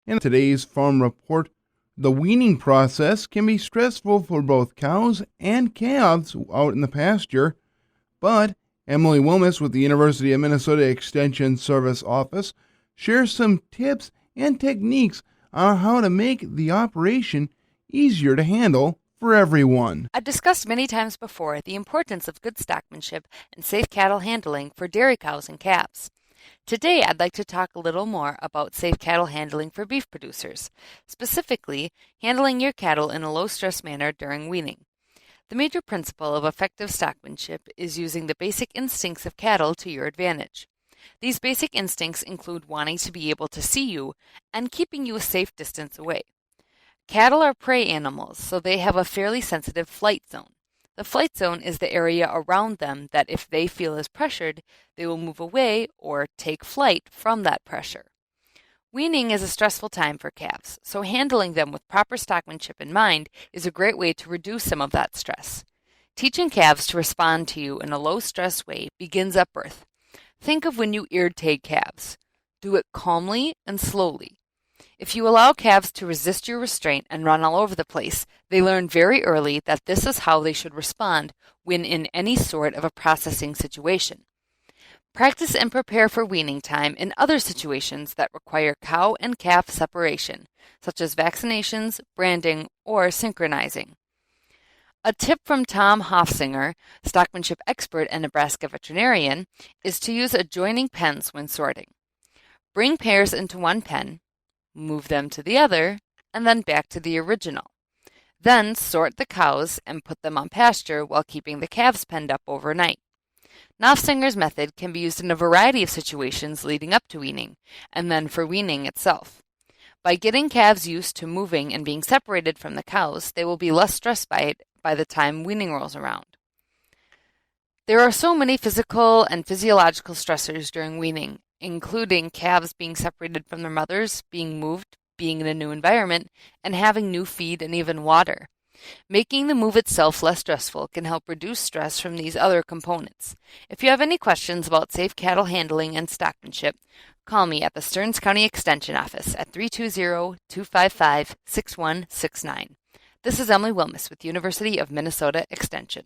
In today's Farm Report, the weaning process can be stressful for both cows and calves out in the pasture, but Emily Wilmus with the University of Minnesota Extension Service Office shares some tips and techniques on how to make the operation easier to handle for everyone. I've discussed many times before the importance of good stockmanship and safe cattle handling for dairy cows and calves. Today, I'd like to talk a little more about safe cattle handling for beef producers, specifically handling your cattle in a low-stress manner during weaning. The major principle of effective stockmanship is using the basic instincts of cattle to your advantage. These basic instincts include wanting to be able to see you and keeping you a safe distance away. Cattle are prey animals, so they have a fairly sensitive flight zone. The flight zone is the area around them that if they feel is pressured, they will move away or take flight from that pressure. Weaning is a stressful time for calves, so handling them with proper stockmanship in mind is a great way to reduce some of that stress. Teaching calves to respond to you in a low-stress way begins at birth. Think of when you ear-tag calves. Do it calmly and slowly. If you allow calves to resist your restraint and run all over the place, they learn very early that this is how they should respond when in any sort of a processing situation. Practice and prepare for weaning time in other situations that require cow and calf separation, such as vaccinations, branding, or synchronizing. A tip from Tom Hofsinger, stockmanship expert and Nebraska veterinarian, is to use adjoining pens when sorting. Bring pairs into one pen, move them to the other, and then back to the original. Then sort the cows and put them on pasture while keeping the calves penned up overnight. Hofsinger's method can be used in a variety of situations leading up to weaning, and then for weaning itself. By getting calves used to moving and being separated from the cows, they will be less stressed by it by the time weaning rolls around. There are so many physical and physiological stressors during weaning, including calves being separated from their mothers, being moved, being in a new environment, and having new feed and even water. Making the move itself less stressful can help reduce stress from these other components. If you have any questions about safe cattle handling and stockmanship, call me at the Stearns County Extension Office at 320-255-6169. This is Emily Wilmus with University of Minnesota Extension.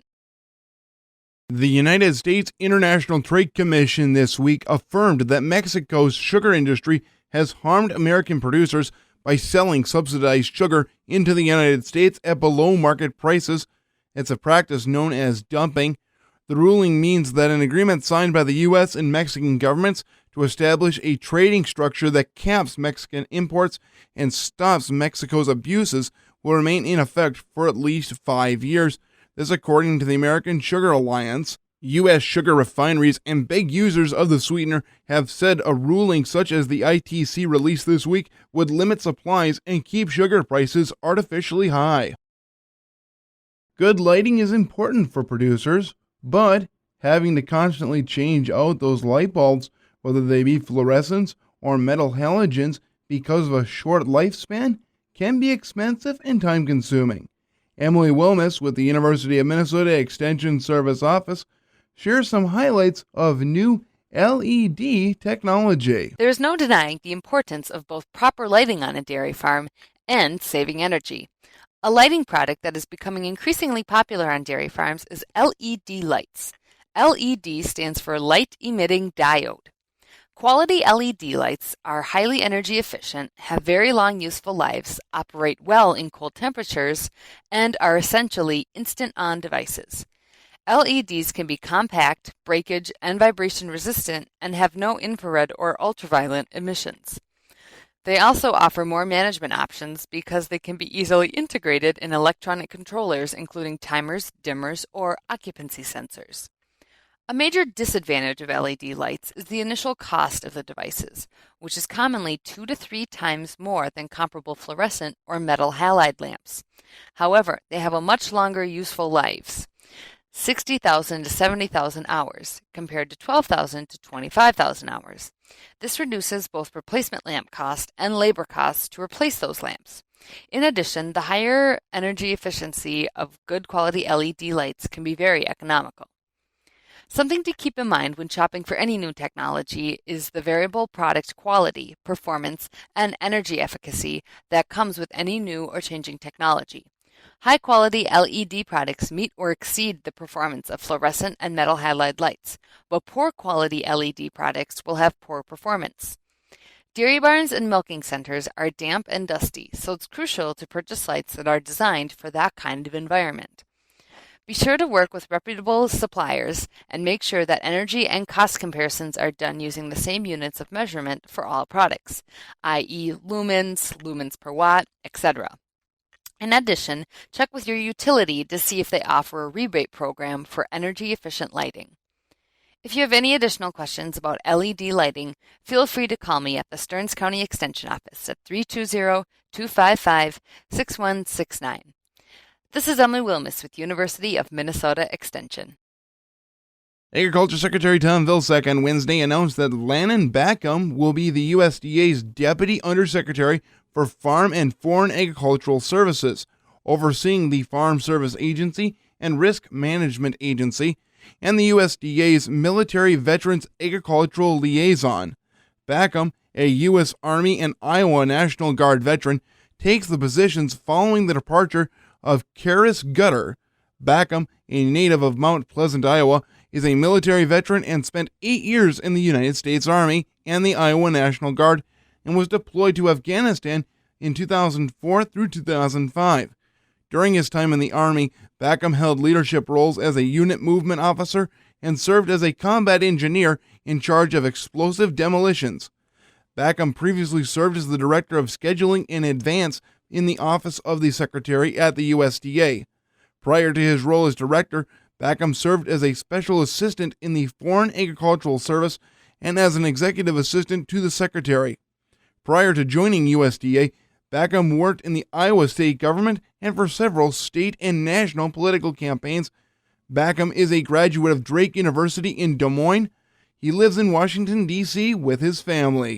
The United States International Trade Commission this week affirmed that Mexico's sugar industry has harmed American producers by selling subsidized sugar into the United States at below market prices. It's a practice known as dumping. The ruling means that an agreement signed by the U.S. and Mexican governments to establish a trading structure that caps Mexican imports and stops Mexico's abuses will remain in effect for at least 5 years. This according to the American Sugar Alliance. U.S. sugar refineries and big users of the sweetener have said a ruling such as the ITC released this week would limit supplies and keep sugar prices artificially high. Good lighting is important for producers, but having to constantly change out those light bulbs, whether they be fluorescents or metal halogens, because of a short lifespan, can be expensive and time-consuming. Emily Wilmus with the University of Minnesota Extension Service Office shares some highlights of new LED technology. There is no denying the importance of both proper lighting on a dairy farm and saving energy. A lighting product that is becoming increasingly popular on dairy farms is LED lights. LED stands for Light Emitting Diode. Quality LED lights are highly energy efficient, have very long useful lives, operate well in cold temperatures, and are essentially instant-on devices. LEDs can be compact, breakage, and vibration resistant, and have no infrared or ultraviolet emissions. They also offer more management options because they can be easily integrated in electronic controllers, including timers, dimmers, or occupancy sensors. A major disadvantage of LED lights is the initial cost of the devices, which is commonly 2 to 3 times more than comparable fluorescent or metal halide lamps. However, they have a much longer useful lives, 60,000 to 70,000 hours, compared to 12,000 to 25,000 hours. This reduces both replacement lamp cost and labor costs to replace those lamps. In addition, the higher energy efficiency of good quality LED lights can be very economical. Something to keep in mind when shopping for any new technology is the variable product quality, performance, and energy efficacy that comes with any new or changing technology. High-quality LED products meet or exceed the performance of fluorescent and metal halide lights, but poor-quality LED products will have poor performance. Dairy barns and milking centers are damp and dusty, so it's crucial to purchase lights that are designed for that kind of environment. Be sure to work with reputable suppliers and make sure that energy and cost comparisons are done using the same units of measurement for all products, i.e. lumens, lumens per watt, etc. In addition, check with your utility to see if they offer a rebate program for energy-efficient lighting. If you have any additional questions about LED lighting, feel free to call me at the Stearns County Extension Office at 320-255-6169. This is Emily Wilmus with University of Minnesota Extension. Agriculture Secretary Tom Vilsack on Wednesday announced that Lannon Backum will be the USDA's Deputy Undersecretary for Farm and Foreign Agricultural Services, overseeing the Farm Service Agency and Risk Management Agency, and the USDA's Military Veterans Agricultural Liaison. Backum, a U.S. Army and Iowa National Guard veteran, takes the positions following the departure of Karis Gutter. Backum, a native of Mount Pleasant, Iowa, is a military veteran and spent 8 years in the United States Army and the Iowa National Guard and was deployed to Afghanistan in 2004 through 2005. During his time in the Army, Backum held leadership roles as a unit movement officer and served as a combat engineer in charge of explosive demolitions. Backum previously served as the Director of Scheduling in Advance in the Office of the Secretary at the USDA. Prior to his role as director, Backum served as a special assistant in the Foreign Agricultural Service and as an executive assistant to the Secretary. Prior to joining USDA, Backum worked in the Iowa state government and for several state and national political campaigns. Backum is a graduate of Drake University in Des Moines. He lives in Washington, D.C. with his family.